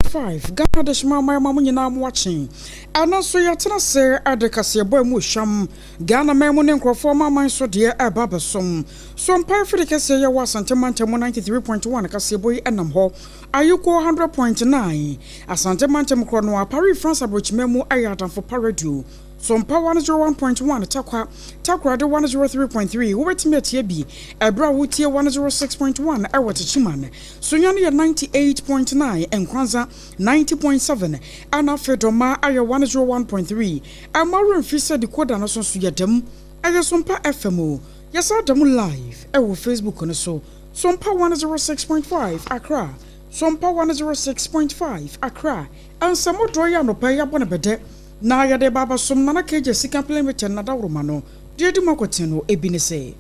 106.5 Ghana de shima mama nyina am watching ananso yatena se adekase boy mu hwam Ghana memu ne nkrofo mama so de eba besom SOMPA Africa ye wasante mantemu 93.1 kase boy enam ho ayuko 100.9 asante mantemu kro no Paris France abrochimemu ayadan for paradio SOMPA 101.1 takwa de 103.3 wobetime tie bi ebra wotie 106.1 ewotichiman sunyane ya 98.9 enkwanza 90.7 ana fedoma aye 101.3 amaru mfisa decoder no so yedem aye SOMPA FM yesa dem live ewo Facebook no so SOMPA 106.5 Accra SOMPA 106.5 Accra ansamo doya no pa ya bona bede na yade baba som na keje sika plemeche na dawroma no de makoteno ebinese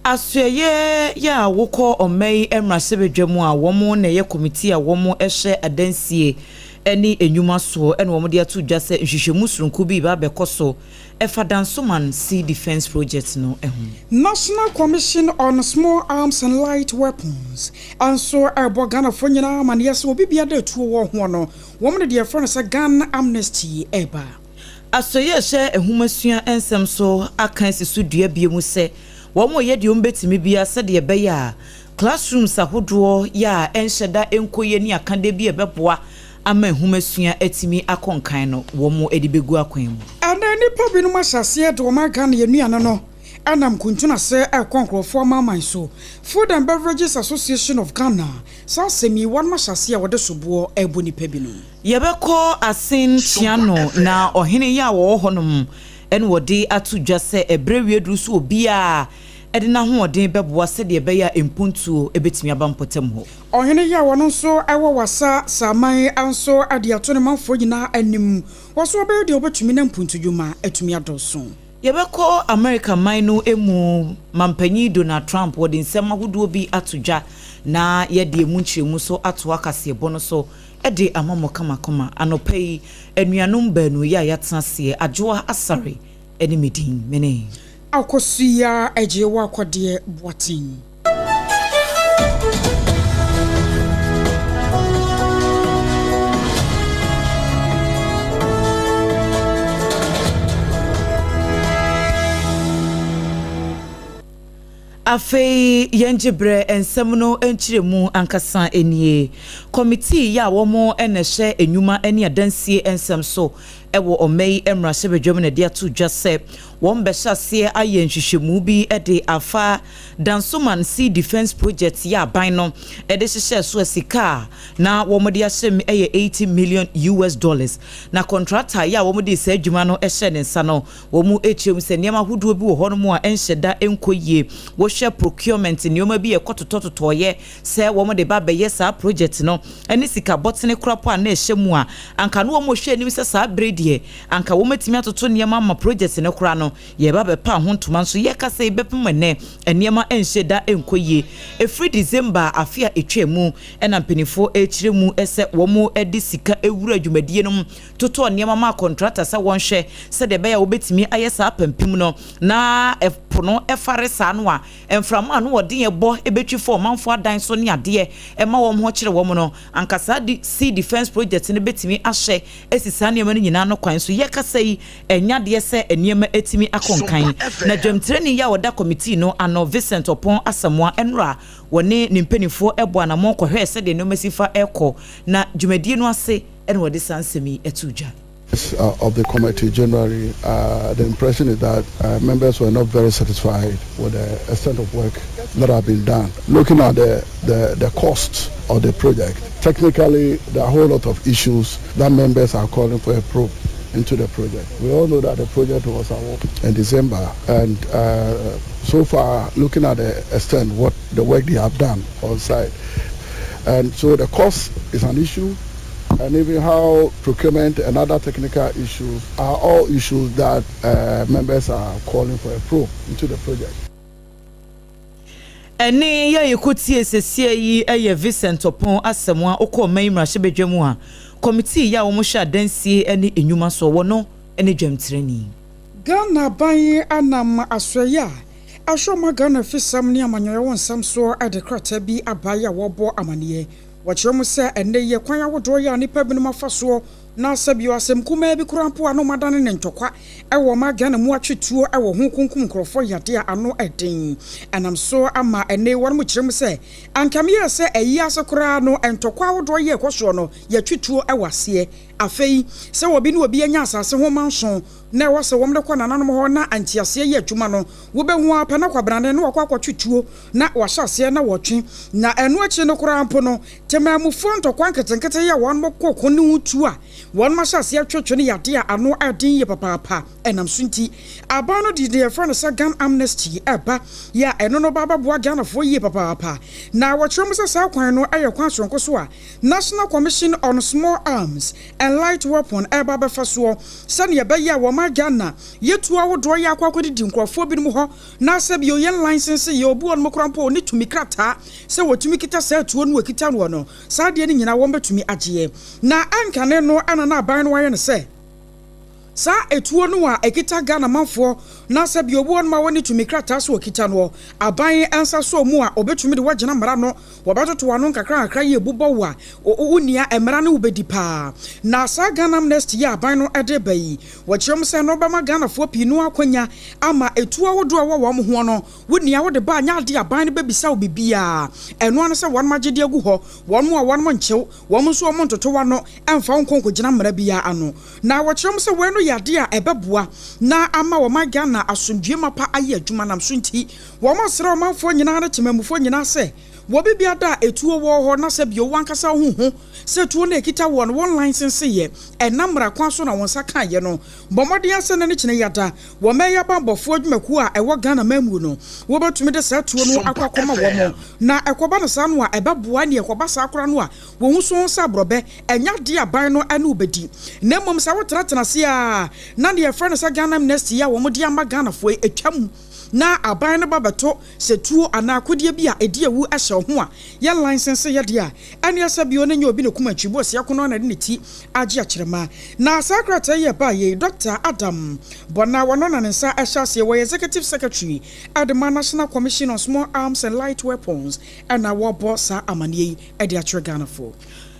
aseye ya wokọ omei emrasebedwemu a womo na ye committee a womo ehye adansie eni enyuma so ene womo de atu dwase nhwehwemu surunku bi ba bekoso efadansoman sea defense project no National Commission on Small Arms and Light Weapons and so Ghana for nyina man yes obi bia da tuo wo ho no womo de friend say Ghana amnesty eba asoye hye ehumasua ensem so akan sisu dua biemu se womo ye de ombetimi bia se de be ya classrooms ahodo ya enhyeda enkoye ni akande bi ebeboa ama ehumasua atimi akonkan no womo edibegu akwan mu ana nipa bi no masase de woma Ghana yenuana no anam kuntuna se akonkrofo maman so Food and Beverages Association of Ghana sa semi wan masase a wode sobo ebo nipa bi no yebeko asin tiano na ohene ya wo honom en wode atu dwase ebrewie duru so obia edina ho odin beboa se de be ya empuntuo ebetimi abampotem ho ohene ya wono so ewo wasa saman anso ade ato ne manfo nyina anim woso be de obetumi na mpuntudwuma atumi adoso yebeko America mino emu mampanyi Donald Trump wode nsem ahodo bi atodwa na ye de emu nchiremu so ato akase bono so ede amamo kamakoma anopai anuanom banu ya yatenase AGYEIWAA ASARE eni medin mene AKOSUA AGYEIWAA KODIE boatin Afei yenjebre ensem no enchiremu ankasa enie committee ya womo enehye enyuma eni adansie ensem so ewo omei emrasebedwom na dia to dwase won behase aye nhwehwemu bi ede afa dansoman sea defense project ya ban no ede hyehyɛ so asika na womode ahyem eye $80 million na contractor ya womode sa adwuma no ehye ne nsa no womu echem se niam ahodo bi wo hɔ no mu a enhyeda enkoyie wo hwɛ procurement nioma bi ekototototoye se womode ba beye sa project no ene sika botene krapo a na ehye mu a anka no womo hwɛ nim se sa bredi anka womatimi atoto niam ama project ne kra no ye ba be pa ho ntoma nso ye kasa ibepem ne eniema enhyeda enkoyie efri December afia etwemu ena mpenifo echiremu ese womo edi sika ewura adwumadie no toto niam ma contractor se wonhwe se de be ya wobetimi ayesa apempim no na epono efare sa no a emframa no wode ye bo ebetwi for manfo adan so ne ade ema wom ho kire wom no anka sa di sea defense project ne betimi ahye esisa niam no nyina no kwan so ye kasa yi enya de se eniema etimi akonkan na dwemtreni ya woda committee no ano Vincent Opon Asamoah enra wone ne mpanifo ebo na mo kwohwe se de no masifa eko na dwumadie no ase en wode sansemi etudwa of the committee generally, the impression is that members were not very satisfied with the extent of work that have been done. Looking at the cost of the project, technically there are a whole lot of issues that members are calling for a probe into the project. We all know that the project was awarded in December, and so far, looking at the extent what the work they have done on site, and so the cost is an issue. And even how procurement and other technical issues are all issues that members are calling for a probe into the project. Eni ya yekutie sesie yi eye Vincent Opon Asamoah okoma imrahebedwemu a committee ya womo hwa dansie eni enyuma so wono eni dwemtreni Ghana ban anam asoya ahwoma Ghana fisam ni amanyoye wonsam so adekrata bi abaya wobo amaniye wɔkyerɛ mu sɛ ɛnɛ yɛ kwan awodoɔ yɛ nipa binom afa soɔ na sabio asɛm kuma bi kurampo ano madane ne ntɔkwa ɛwɔ ma Ghana mu atwetuo ɛwɔ ho kunkum nkrɔfo yade a ano ɛden anam so ama ɛnɛ wɔn mu kyerɛ mu sɛ ankame yɛ sɛ ɛyi asakora no ntɔkwa awodoɔ yɛ kɔsoɔ no yɛtwetuo ɛwɔ aseɛ afei sɛ obi ne obi anya asase ho manso na ɛwɔ sɛ wɔn de kɔ nananom hɔ na antiaseɛ yɛ adwuma no wobɛhu apɛ na kwabrane no wakɔ akɔtwetuo na wahyɛ aseɛ na wɔtwe na ɛno akyi no kurampo no temamufoɔ ntɔkwa nketenkete yɛ wɔn mɔkɔ ko ne ho tu a wɔn mahyɛ aseɛ twetwe ne yade a ano ɛden yɛ papaapa ɛnam so nti aba no de yɛfrɛ no sɛ Ghana amnesty ɛba yɛ ɛno no bababoa Ghanafoɔ yie papaapa na wɔkyerɛ mu sɛ saa kwan no ɛyɛ kwan sonko so a National Commission on Small Arms and Light Weapon ɛba bɛfa soɔ sɛne yɛbɛyɛ a wɔma Ghana yɛtu awodoɔ yɛ akɔ akɔdidi nkurɔfoɔ binom hɔ na sɛ bio yɛn license yɛ obi wɔn mokrampo ne tumi krataa sɛ wɔtumi kita sɛ tuo no wɔkita no saa deɛ ne nyinaa wɔn bɛtumi agyeɛ na ankane no ɛna na aban no wayɛ no sɛ saa etuo no a ekita Ghana manfoɔ na sɛ bi obuo no ma woni tumi krata so okita no aban ansa so mu a obetumi de wagina mara no wɔbɛtoto wano kakra ye bubɔ wa unia emra ne ubedi pa na saa Ghana amnesty ya aban no ede bayi wɔkyerɛm sɛ no bɛma Ghanafoɔ pii no akonya ama etuo ahodo a wɔwɔ mo ho no wonia wode ba nya ade aban no bebisa obibia ɛno ano sɛ wɔn magye de agu hɔ wɔn mo a wɔn mo nkyew wɔn nso wɔn ntoto wano ɛmfa nkonko gina mara bia ano na wɔkyerɛm sɛ wɔn no yade a ɛbɛboa na ama wɔn Ghana asomdwe mapa ayi adwuma nam so nti wɔn asra ɔmanfoɔ nyinaa ne temamufoɔ nyinaa sɛ wobi bia da etuo wɔ hɔ na sɛ bio wankasa ho sɛ tuo na ekita wɔn license yɛ ɛnamra kwan so na wɔn sa kan yɛ no bɔmɔden asɛ na ne kyene yada wɔn mɛyɛ bambɔfoɔ adwumaku a ɛwɔ Ghana mamu no wɔbɛtumi de saa tuo no akɔkɔma wɔn na ɛkɔba no saa no a ɛbɛboa ne ɛkɔba saa kora no a wɔn so nsa brɔbɛ ɛnya de aban no ɛne obedi na mmom sa wɔtratena se a na ne yɛfrɛ no sɛ Ghana amnesty a wɔn de ama Ghanafoɔ etwam na aban no babato se tuo ana kodie bi a edi ewu ahye ho a ye license ye de a ane asa bi onenye obi ne kuma twibo se akono na ne ti age akyerema na secretary ye ba ye Dr. Adam Bona wono na nsa ahya se we executive secretary at the National Commission on Small Arms and Light Weapons and na wo bo sa amane yi e de akyere Ghanafoɔ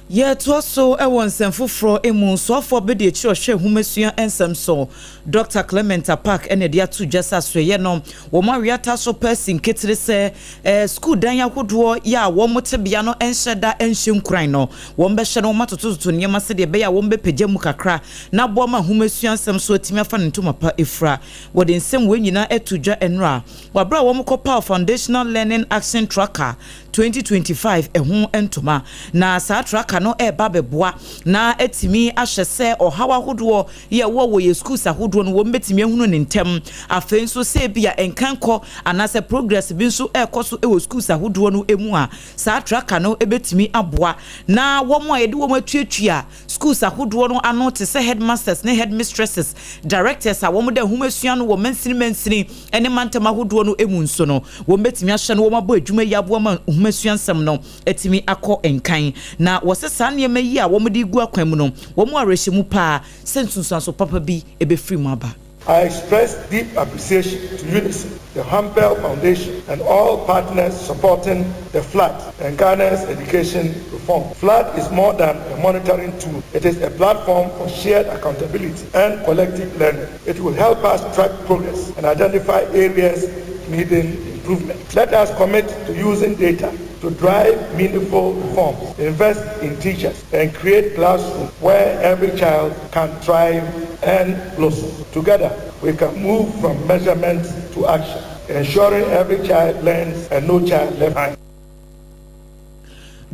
ye to so e won semfoforo emu soafo be de chi ohwe humasua ensem so Dr. Clement Park ene de atu jasa so ye no wo ma wiata so person ketire se school dan yakodo ya wo motebia no enhyeda enhye nkuran no wo mbehye no matototo niam se de be ya wo mbepagya mu kakra na bo ma humasua ensem so atimi afa ne ntoma pa efra wo de nsem we nyina etudwa enra wa bra wo mkopa foundational learning action tracker 2025 ehun entoma na sa tracker no eba beboa na etimi ahye se ohawa hodo ye wo ye schools ahodo no wo mbetimi ehunu ne ntem afen so se bia enkanko anase progress bi so ekoso e wo schools ahodo no emu a sa tracker no ebetimi aboa na wo mo ye de wo matuatua schools ahodo no ano te se headmasters ne headmistresses directors a wo mo da humasua no wo mansini ene mantama ahodo no emu nso no wo mbetimi ahye no wo mabo adwuma yi aboa ma humasua no etimi akọ enkan na wose sane ma yi a wo mde gu akwan mu no wo mo arehyimu pa sensunsanso papa bi ebefri mu aba. I express deep appreciation to UNICEF, the Humble Foundation, and all partners supporting the FLAT and Ghana's education reform. FLAT is more than a monitoring tool. It is a platform for shared accountability and collective learning. It will help us track progress and identify areas needing improvement. Let us commit to using data to drive meaningful reforms, invest in teachers, and create classrooms where every child can thrive and blossom. Together, we can move from measurement to action, ensuring every child learns and no child left behind.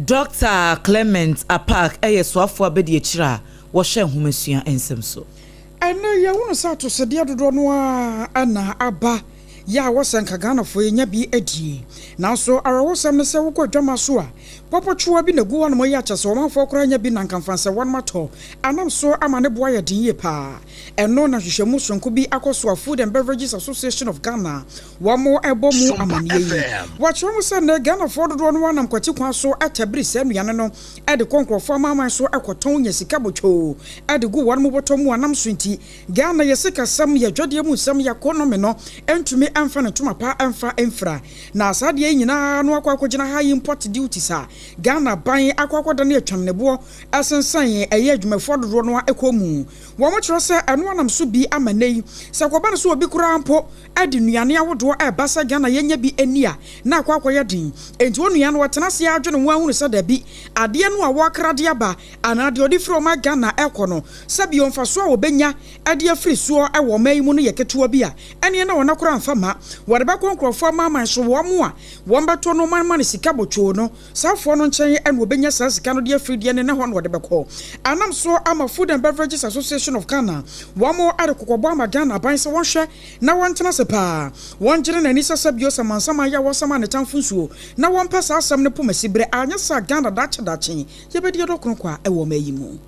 Dr. Clement Park soafo abedi echira wo hye humasua ensem so. Ene ye wonu sa to sede dodo no a na aba ya wasanka Ghanafoɔ enya bi adie nanso arawosam ne sɛ wokɔ dwama so a popotwoa bi na gu wano yɛ akyɛ sɛ ɔmanfoɔ kora nya bi na nkamfansa wɔn mato anam so ama ne boa yɛ den yɛ pa ɛno na hwehwɛmu sonko bi AKOSUA Food and Beverages Association of Ghana wɔn ɛbɔ mu amane yi wɔkyerɛ mu sɛ ne Ghanafoɔ dodo no wanam kwati kwan so atabiri sɛ nuane no ɛde konkrɔfoɔ amaman so ɛkɔtɔn nya sika botwo ɛde gu wɔn mu bɔtɔ mu anam so nti Ghana yɛ sika sam yɛ dwade mu sam yɛ economy no entumi amfa ne toma pa amfa emfra na asade nyina no akɔ akɔgyina high import duties a Ghana ban akwakwada ne atwamnebo asensan eye adwumafo dodo no ekomu wo mo kyerɛ sɛ ɛno anam so bi amanei sɛ kɔba no so obi kura ampo adi nuane awodo ɛbasa Ghana yenya bi ania na akwakoyɛ din enti onua no wɔtena se adwene ho ahunu sɛ da bi ade no a wɔkrade aba anade odi fro ma Ghana ɛkɔ no sɛ bi omfa so a obenya ade afiri so ɛwɔ mai mu no yɛ ketewa bi a ɛne na wɔna kora mfama wɔde bɛkɔ nkrɔfo maman so wɔ mu a wɔn bɛtɔ no man sika botwo no safo no nkyɛn ɛna obenya saa sika no de afiri de ne ho no wɔde bɛkɔ anam so ama Food and Beverages Association of Ghana wɔn mo ade kokɔbɔ ama Ghana ban sɛ wɔhwɛ na wɔntena se paa wɔn gyere n'ani sɛ bio samansama ya wɔsama ne tamfo nsuo na wɔn pɛ saa asɛm ne pomasibre anya sa Ghana dache yɛbɛdi dɔkronkɔ a ɛwɔ mayi mu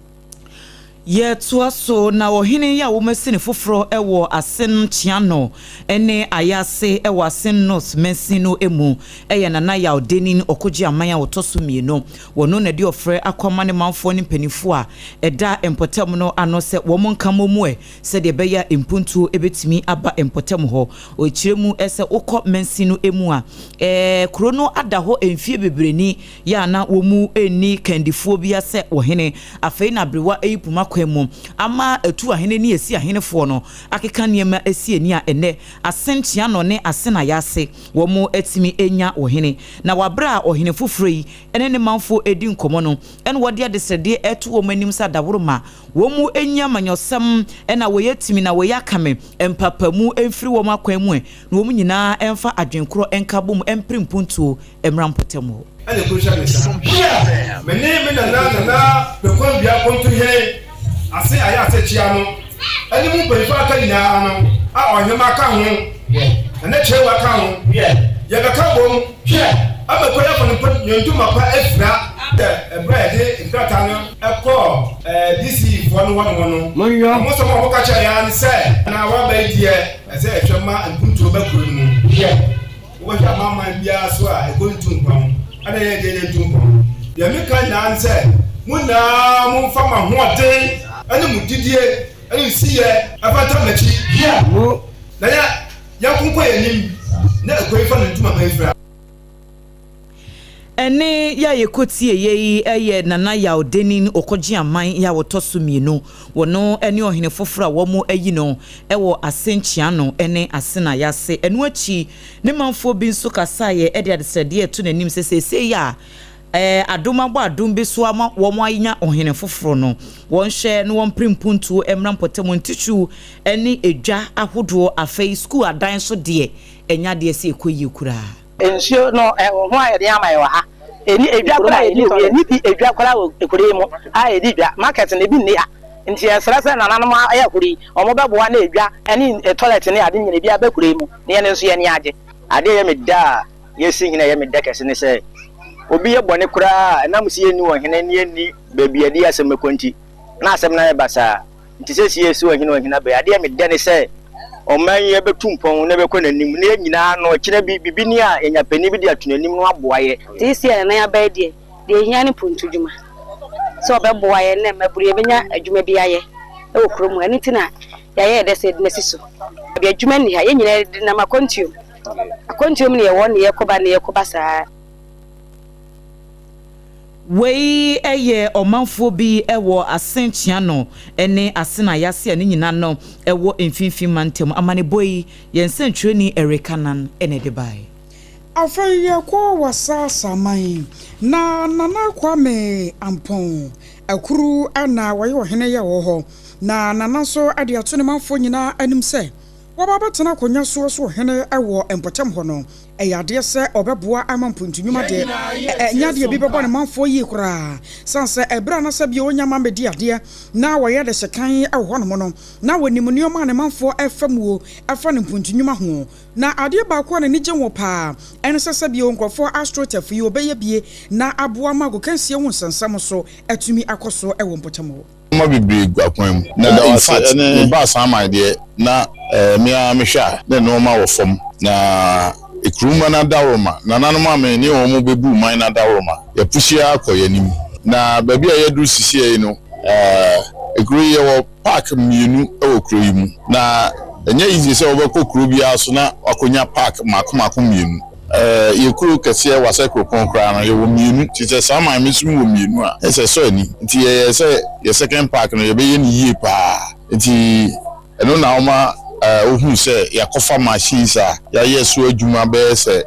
ye tuaso na ohene ya wo masini foforo ewo asen chiano ene ayase ewo asen nos mensino emu eye nana ya odenin okoji amanya wotoso mieno wono na di ofre akoma ne manfo ne mpanifo a eda empotem no ano se wo monka momu se de beya impuntu ebetimi aba empotem ho o kiremu ese okọ mensino emu a krono ada ho emfie bebreni ya na wo mu eni kandifo bia se ohene afei na brewa eyipuma kwemu ama etu ahene ni esi ahenefo no akeka niema esi eni a ene asentia no ne asena yase wo mu etimi enya ohene na wabra ohene fofroi ene ne manfo edi nkomo no ene wode adesede etu wo manim sa daworoma wo mu enya manyosem ena wo yetimi na wo yakame empapamu emfiri wo makwanmu na wo mu nyina emfa adwenkro enkabom emprimpuntu emrampotemo ene ko sha mesa me na bekon bia kontu he ase aya ase chia no ene mu berifa aka nyina no a ohema ka ho ene chewa ka ho ye ga ka bom abekoya kono nyontu mapa efra ebrede inkrata no ekọ DC fo no wono mo so mo ka cha ya ni se na wa ba die ese etwema mpuntu obakuru mu wo ja mama bia so a ekontu mpam ana ye de ntumpo ya meka na anse muna mo fama hoɔden ane mudidie ane siye afata machi na ya kunko yanim na ekoifa ntuma maifra ene ya yekotie yeyi eye nana ya odenin okoji aman ya wotoso mienu wono ene ohene foforo wo mu ayi no ewo asenchia no ene asena yase enu achi ne manfo bi nso kasaye ede adesede etu nanim sesese ya adoma bo adom bi so ama wo mo anya ohene foforo no won hye no won primpuntu emrampotem ntichu ene edwa ahodo afei school adan so de enya de se ekoyi kura ensio no ho ayede ama yo ha eni edwa kora eni bi edwa kora ekure mu a edi dwa market na bi ne ha nti esrase na nanom aya kuri omo beboa na edwa eni toilet ne ade nyine bi abekure mu ne ye nso ye ne age ade ye medda yesi hina ye medda kese ne se obi ye bone kora na musi eni wo hene ne eni baby ade asem konti na asem na ye basa nti se sie si wo hene be ade ye medda ne se oman ye betumpon ne bekɔ nanim ne nyina no kire bibi ni a enya pani bi de atunanim no aboaye tisi ya na ya ba de hia ne puntu dwuma so obeboaye ne maburu ye benya adwuma bi aye e okromu ani tina ya ye de se de nesiso bi adwuma ni ha ye nyina na makontium akontium ne ye won ne ye koba saa wei eye omanfo bi ewo asenchia no ene asena yase ani nyina no ewo emfinfin mantem amane boy yensentwreni erekanan ene de bai afei yakɔ wasasa man na nana kwame ampon akuru ana waye ohene ye wo ho na nana so ade ato ne manfo nyina anim sɛ wababa tena konya so ohene ewo empotem ho no eyade se obeboa amampuntunwuma de nyade bi bebo ne manfo yi kura sanse ebra na se bi onyama medi ade na woye de sekan ewo no no na wonim nioma ne manfo efamuo efa ne mpuntunwuma ho na ade ba ko na nije wo pa ene se bi onkofo astrotef yi obeye bie na aboa mago kansie wo nsensam so atumi akoso ewo mpotamo ma bibiri gwakwan na in fact ne ba sama de na me hwa na no ma wo fom na ekruma na dawroma na nanom ame ne wo mu bebu man na dawroma ya pushia akoyanim na baby a yadu sisi no ekru ye wo park mienu e wo kro yi mu na enya easy se wo ba kokro bia so na akonya park mako mienu yekuru kese wasa kokon kra na ye wo mienu ti se sama mi sum wo mienu a ese so ani nti ye se ye second park no ye be ye ni yie pa nti eno na oma ohun se yakofa machines a ya yeso adwuma be se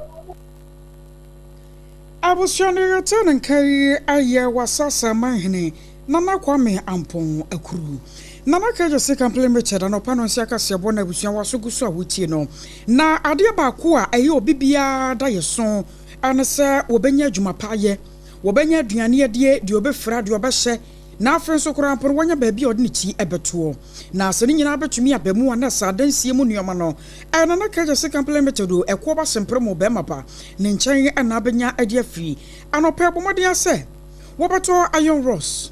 Abusione return kai aye wasasa manhene nana kwame ampon akuru nana kaje se complement da no pano sia ka se bona abusia wasoguso a wotie no na ade ba ko a aye obibia da yeso anase wobenya adwuma paaye wobenya aduane ade de obefra de obehye na afren so kora por wonya ba bia odne chi ebeto na ase ni nyina betumi abamu ana sadansie mu nuoma no nana kaje se complement do ekwo ba sempremo be mapa ne nchen ana benya ade afri anopa bomode ase wobeto iron rods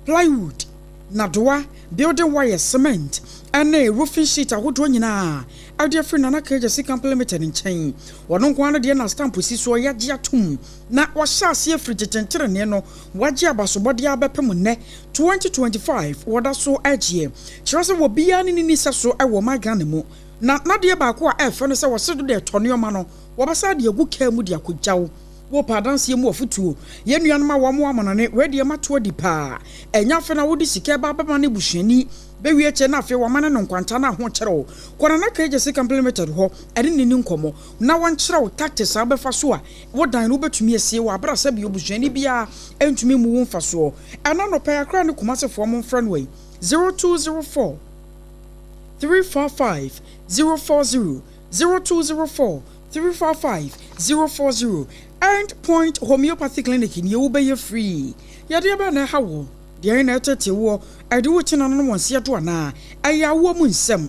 plywood nadoa building wire cement and a roofing sheet ahodo nyina ade afri nana kaje se complement ne nchen wono nko ana de na stamp si so yaje atum na wahase afri tetentere ne no waje abasobode abepem ne 2025 woda so agye kirase wo bia ni ni saso ewo magane mu na de ba ko a efe no se wo sedo de tonneoma no wo basa de agu ka mu de akogyawo wo padanse mu ofutuo ye nuanoma wo mo amanane we de mato di pa enya fe na wo di sika ba baba ne buhwani be wie che na afi wo mane no nkwanta na ho kyerɛw kwana na kaje se complemented ho ade ni nkomo na won kyerɛw tactics abefa so a wo dan no betumi asie wo abrasa bi obuhwani bia entumi mu wo mfa so ana no pa akra ne kumasefo mo mfra no wei 0204 345 040 0204 345 040 End Point Homeopathy Clinic in Yobay free. Yadia na hawo. The na tete wo ade wo china no wonse to na ayawo mu nsem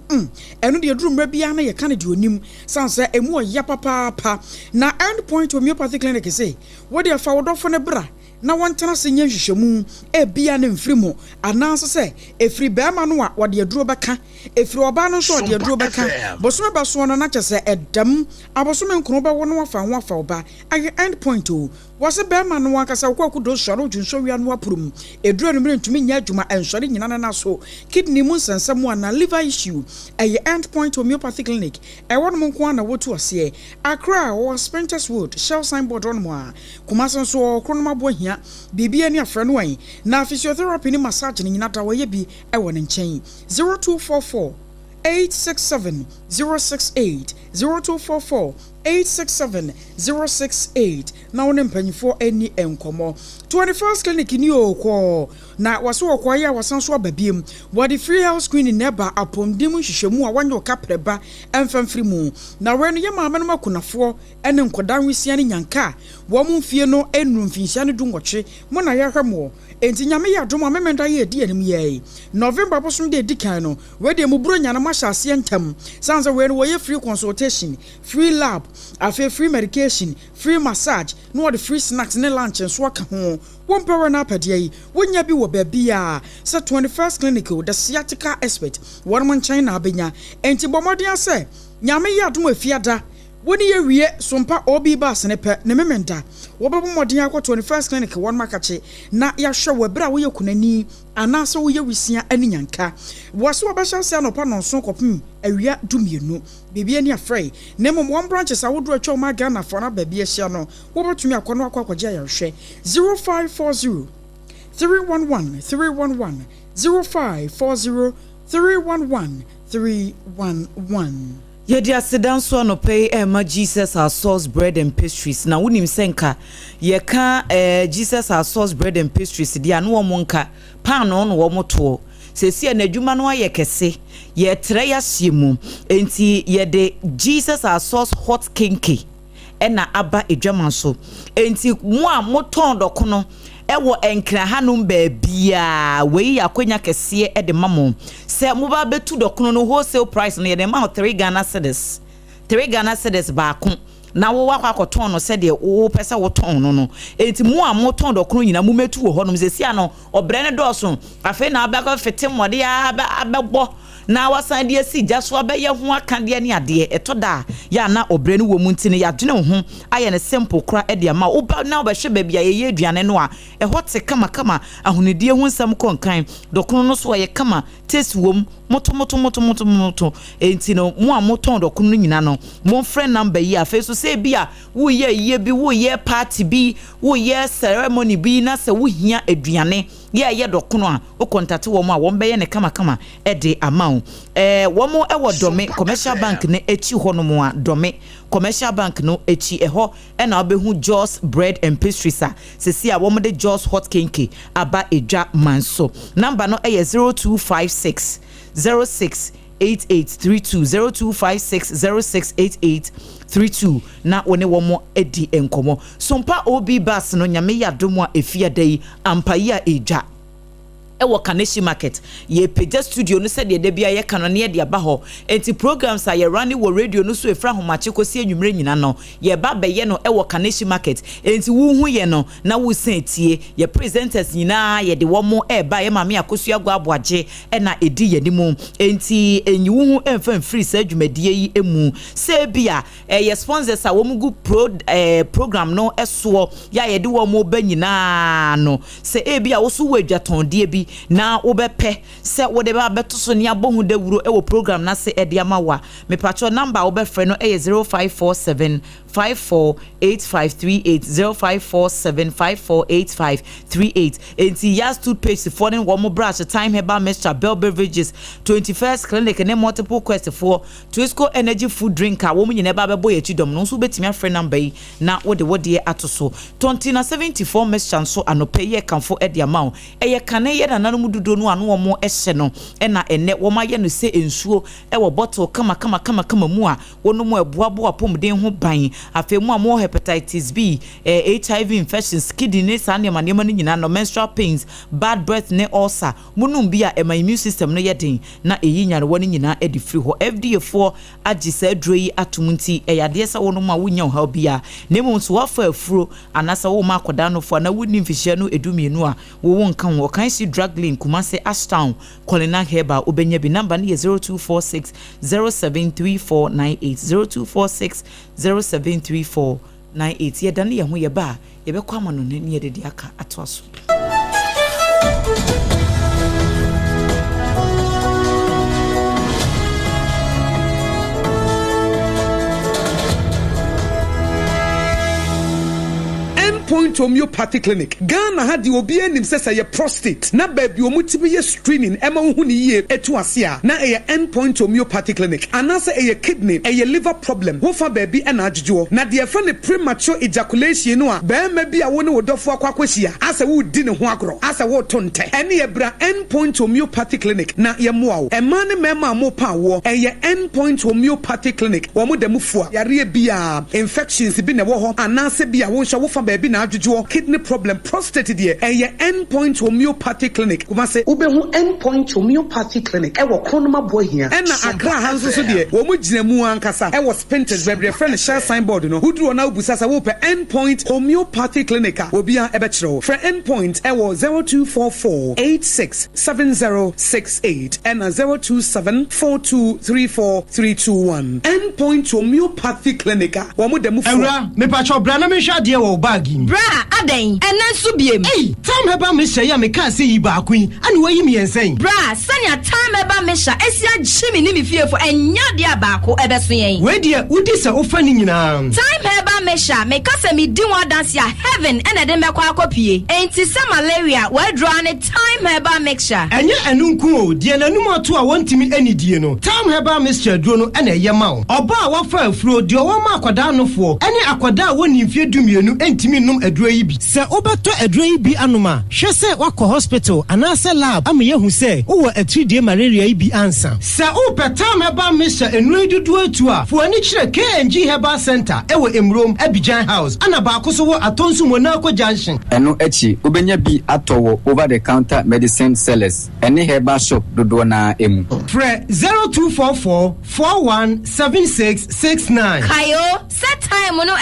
eno de drum bia na ye kan de onim sanse emu ya papa na End Point Homeopathy Clinic say wo de fa wodofo ne bra na wontena se nya hwehwemu bia ne mfrimu ananso se efri bema no a wode aduro beka efri oba no so wode aduro beka bosome baso no na kyese edam abosome nkro ba wono afa ho afa oba aye End Point o wose bema no akasa kwakudo soro dwunso wia no apurum eduro no mrentumi nya adwuma ensori nyina na so kidney mu nsensem na liver issue aye End Point Homeopathy Clinic wono nko na wotu ase Accra or Spenters Wood Shell signboard on mo a kumaso so kronoma Bibia ni afra no wan na physiotherapy ni massage ni nyina da wo ye bi e wo ne nchen 0244 867 068 0244 867 068 na wone mpanyifo ani enkomo 21st clinic ni okwo na waso okwo ya wasanso ababiem wadi free health screening neba apomdim hwehwemu a wanyo kapreba emfamfiri mu na wenu ye maame no makunafo ene nkodan wisia ne nyanka wo mu mfie no enu mfinsia ne dungotwe mo na ye hwemo enti nyame ya dom amemenda ye di anim ye November bosom de dikan no we de mu buro nyana mahase ntam sanza we no ye free consultation free lab afi free medication free massage no the free snacks ne lunch and so aka ho won power na apade yi wonya bi wo babia se 21st clinic the sciatica expert won man China abenya enti bomodin ase nyame ya dom afiada woni ye wie sompa obi bas ne pe ne mementa wo bebo modin akọ 21st clinic won makache na ya hwe wabra wo ye kunani anase wo ye wisia ani nyanka waso obehya se anopa nonso kopim awia dumienu bibia ni afrey ne mom one branches awodo atwa ma Ghana for na babia hia no wo betumi akono akwaje ya hwe 0540 311 311 0540 311 311 Yedi asidan so no pay ma Jesus our sauce bread and pastries na wonim senka ye ka Jesus our sauce bread and pastries dia no wo nka pan no wo moto sesi na adwuma no aye kese ye tre ya siemu enti ye de Jesus our sauce hot kinky na aba edwaman so enti mo a moton dokono ewo enkra hanum baabia we akonya kese de mamo se mo ba betu dokono no wholesale price no ye de ma 3 Ghana cedis ba ko na wo wakwa koton no se de wo pese wo ton no enti mo a mo ton dokono nyina mo metu wo honom se sia no obre ne doso afi na abaka fete mode ya abebo na wasan de asi jaso abeye ho aka de ne ade etoda ya na obre ne wo mu ntine ya dwene ho aye ne simple kra e de ma oba na obehwe babia ye aduane no a hote kama ahunidie ho nsam konkan dokono no so ye kama taste wom moto enti no mo a moton do kunu nyina no mo friend number yi afa so say bia wo ye bi wo ye party bi wo ye ceremony bi na se wo hia aduane ye do kunu a o contact wo mo a wo be ye ne kama e de amount wo mo e wo dome commercial bank ne echi ho no mo a dome commercial bank no echi ho e na obehu Joss bread and pastries a sesi a wo mo de Joss hot cake aba edwa manso number no e 0256 068832 0256068832 na one womo edi enkomo sompa obi bus no nyame ya domo a efia dai ampayi a eja ewo Kaneshi market ye peja studio no said de bia ye kanone de aba ho enti programs a ye run wo radio no so efra homache kosi anwumre nyina no ye ba be ye no ewo Kaneshi market enti wu hu ye no na wo san tie ye presenters nyina ye de wo mo ba ye mame AKOSUA AGYEIWAA na edi ye nimu enti enyi wu hu emfa free sa adwumadie yi emu se bia ye sponsors a wo mu program no eso ya ye de wo mo ba nyina no se bia wo so wo adwaton de bi na obepe se wode ba beto so ne abohu da wuro e wo program na se ede amawa me pacho number obefre no e 0547 548538 0547 548538 enti yas toothpaste for den wo mo brush time heba mixture bell beverages 21st clinic and multiple quest for Twisco energy food drinker wo mo nyina ba bebo ye chidom no so betimi afre number yi na wode atoso 2074 mixture so anope ye kanfo ede amawo eye kane ye na nanu mududo no anu wo mo ehye no e na ene wo ma ye no se ensuo e wo bottle kama mu a wono mo abuabo apomden ho ban afemu a mo hepatitis B HIV infections kidney sane manema no nyina no menstrual pains bad breath ne ulcer munum bi a ema immune system no yeden na eyi nyare woni nyina edi free ho FDA for agisa adroyi atomunti eyade se wono ma wonya ho bia nemu so wafa afuro anasa wo ma akoda no fo na woni mfihye no edumienu a wo nkan wo kan si drug link Kumase Ashtown Colina Heba obenya bi number ni 0246 073498 0246 073498 ye dan ye ho ye ba ye be kwa mano ne ye de aka atoaso Point homeopathy clinic Ghana had the obi anim sesa ye prostate na baby omutibi ye screening ema hu ni ye etu ase a na ye endpoint homeopathy clinic anase ye kidney ye liver problem wo fa baby na adjujo na de fa ne premature ejaculation no a ba ma bi a wo ne wodofo akwakwahia ase wo di ne ho agro ase wo tonte ene ye bra endpoint homeopathy clinic na ye moa wo ema ne mema mo pa wo ye endpoint homeopathy clinic wo mo damufu a yare bia infections bi ne wo ho anase bia wo hwa wo fa baby adjujo kidney problem prostate de endpoint homeopathy clinic Kumase ubehu endpoint homeopathy clinic wo kronoma boy here na Accra hanso so de wo mu ginamu ankasa wo spinters bebre friend share signboard no huduro na ubusasa wo pe endpoint homeopathy clinic obi a ebe kire for endpoint wo 0244867068 and 0274234321 endpoint homeopathy clinic wo mu demu Ewra me pacho bra na me hwa de wo bag bra aden enen so biem time heba me hye ya me kan se yi ba akun ani wayi me yensen bra sanya time heba me hya esia gyimi ni me fiefo enya de abako ebeso yen we de udi se ofa ni nyina time heba me hya me kasa me di wa dance ya heaven ena de me kwa akopie enti se malaria we draw ne time heba mixture enye enunku o de nanum ato a wontimi anidie no time heba mixture duro no ena ye ma oba a wafa afuro de wo ma akoda nofo ene akoda woni mfie dumienu entimi num aduro yi bi se obeto aduro yi bi anoma hwe se wakọ hospital anase lab am yehu se wo atridie malaria yi bi ansa se o petam heba mixture enu dudu atu a fo ani kire KNG Herbal Center ewo Emrom Abidjan House ana ba akoso wo atonsu Monaco Junction eno echi obenya bi atowo over the counter medicine sellers ene herbal shop dodo na emu Fre 0244417669 kayo set time no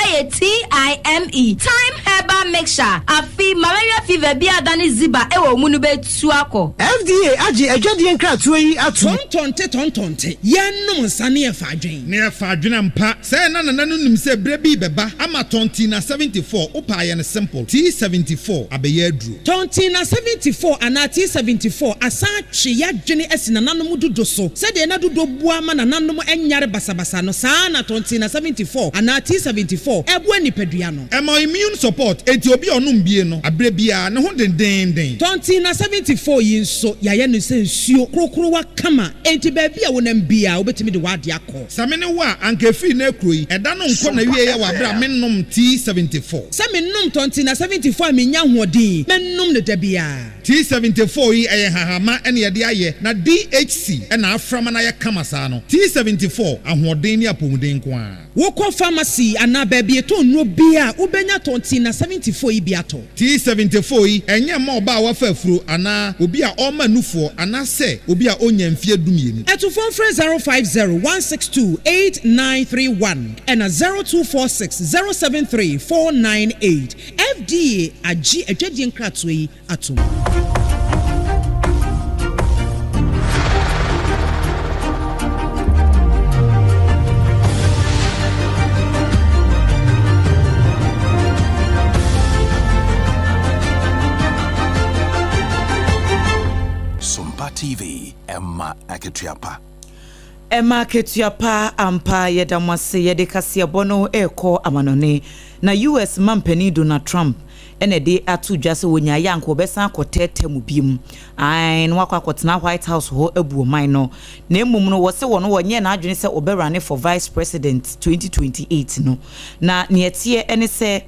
time herbal mixture afi malaria fever bi adane ziba ewo mu no betu akọ FDA agi adwade nkratoa yi ato tontonte yennom nsane e fa adwen ne e fa adwen ampa say na nanu nim se bre bi beba ama tonti na 74 opa ye ne simple T74 abeye aduru tonti na 74 ana T74 asa twe ya dwene asina nanom dodo so se de na dodo bua ma nanom enyare basabasa no saa na tonti na 74 ana T74 ebu nipadua no ema immune support enti obi onum bie no abre bia ne ho denden tonti na 74 yi nso yaye no se nsuo krokro wa kama enti ba bia wonam bia obetimi de wade akọ samene wa ankefi na kroi eda no nko na wie ya wa bra mennom T74 samennom tonti na 74 menya hoodin mennom ne da bia T74 yi eye hahama ene ye de aye na DHC ena aframa na ye kama saa no T74 ahoodin ni apomuden ko a wokọ pharmacy ana ba bia to no bia ubenya tonti na 74 yi bia to T74 yi enye ma oba wa fafuro ana obi a oma nufo ana se obi a onya mfie dumienu eto phone 05016289931 and 0246073498 FDA agi adwadie nkratoa yi atom SOMPA TV Emma Aketuapa Emma Ketuapa ampa yedamase yede kase bono eko amanone na US mampani Donald Trump ene de atu dwase wonya yanko obesa akotete mu biem ai no akotena White House ho abuo man no na emum no wose wono wonye na adwene se oberane for vice president 2028 no na neetie ene se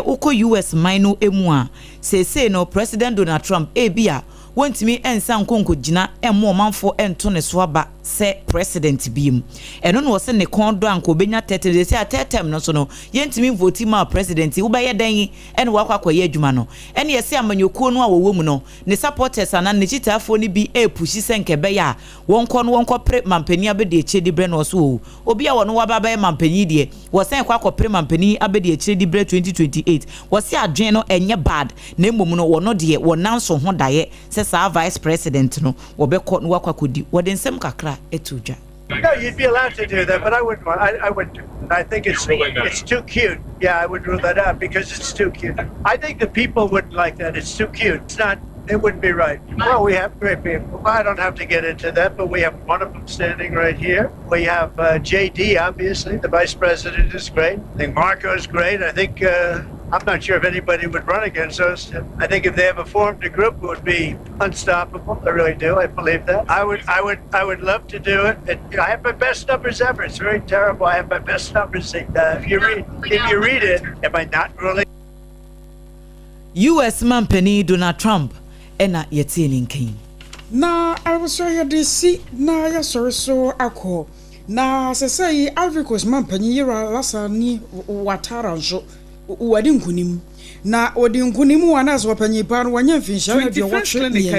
uko US man no emu a sese no President Donald Trump ebia wontimi ensa nkonko gina emmo manfo ento ne so aba se president biem eno no wose ne kondo anko benya tete se atetem no so no yentimi vote ma president wo be yedan ene wakwakoye adwuma no ene yese amanyokuo no a wowo mu no ne supporters ana ne chitafo ni bi pushi senke be ya wonko pre mampani abede echedi bre no so obi a wono waba be mampani de wo sen kwakọ pre mampani abede echedi bre 2028 wose adwen no enye bad na emom no wono de wonanso ho daye se sa vice president no wobekọ no wakwakodi wode nsem kakra etuja. No, you'd be allowed to do that, but I wouldn't want. I would. I think it's too cute. Yeah, I would rule that out because it's too cute. I think the people wouldn't like that. It's too cute. It's not. It wouldn't be right. Well, we have great people. I don't have to get into that, but we have one of them standing right here. We have JD, obviously. The vice president is great. I think Marco is great. I think. I'm not sure if anybody would run against us. I think if they ever formed a group, it would be unstoppable. I really do. I believe that. I would love to do it. I have my best numbers ever. It's very terrible. I have my best numbers. If you read it, am I not really? US mampani Donald Trump ena yetini nkin. Na I was so here DC na ya so akọ na sesei Ivory Coast mampani yira lasa ni watara nso wadi nkunim na wadi nkunim wana so panyi pa no wanya mfinsha na de watwe ne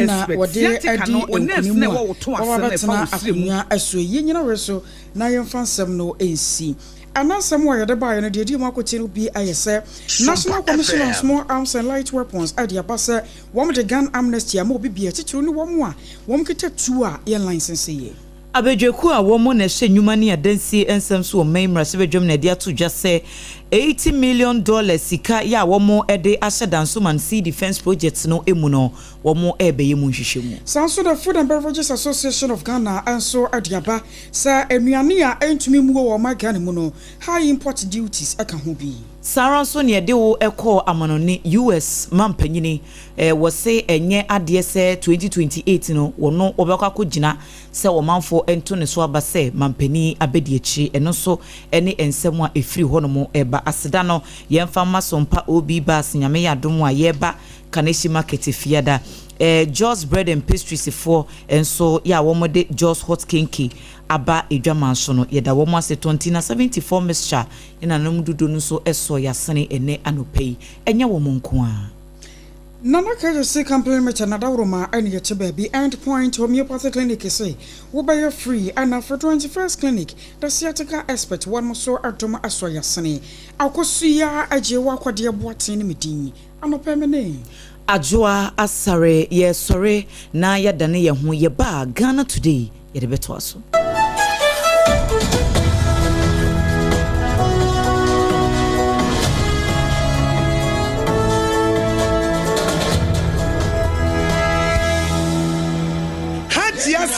na wadi adi nkunim wa betena akunya aso yenyina weso na yemfa nsem no ensi anasem wa yede ba ye no de di makote no bi ayese National Commission on Small Arms and Light Weapons adia pase wom de gun amnesty am obi bia titiro ni wom a wom keta tu a ye license ye abedweku a womo na hye nyuma ne adansi ensem so memra se bedwom na dia to dwase $80 million sika ya womo ede ahyedanso man sea defense projects no emu no womo ebeye mu nhwehwemu sanso the Food and Beverages Association of Ghana anso adiaba sa enuane a entumi mu wo ma Ghana mu no high import duties aka ho bi Saranso ne de wo ekọ amanone US mampanyini wo se enye ade se 2028 no wono obekwa kogina se wo manfo ento ne so aba se mampani abedi echi eno so ene ensem a efiri hono eba aseda no yemfa masompa obi bas nyame yadom a yeba kaneshi market fiada Joss Bread and Pastries for enso ya womode Joss Hot Kinky aba edwaman so no yeda wo ase 2074 mixture ina nam dudu no so eso yasene ene anopei enye wo monko a Nana kaje se compliment na dawroma ani ye baby end point homeopathic clinic say wo be free and for 21st clinic the sciatica expert one mo so atoma asoya sene akosua agyewa kodie adwoa ne medin anopemene Adwoa Asare ye sore na ya dane ye ho ye ba Ghana today ye de beto aso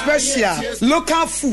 Special local food.